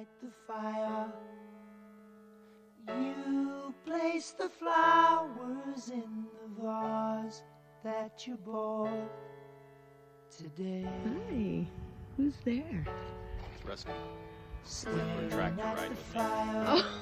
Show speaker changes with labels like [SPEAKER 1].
[SPEAKER 1] light the fire. You place the flowers in the vase that you bought today.
[SPEAKER 2] Hi, who's there?
[SPEAKER 3] It's Rusty.
[SPEAKER 1] Staring
[SPEAKER 3] Track to
[SPEAKER 1] at
[SPEAKER 3] ride
[SPEAKER 1] the
[SPEAKER 3] with me.
[SPEAKER 1] fire.
[SPEAKER 2] Oh.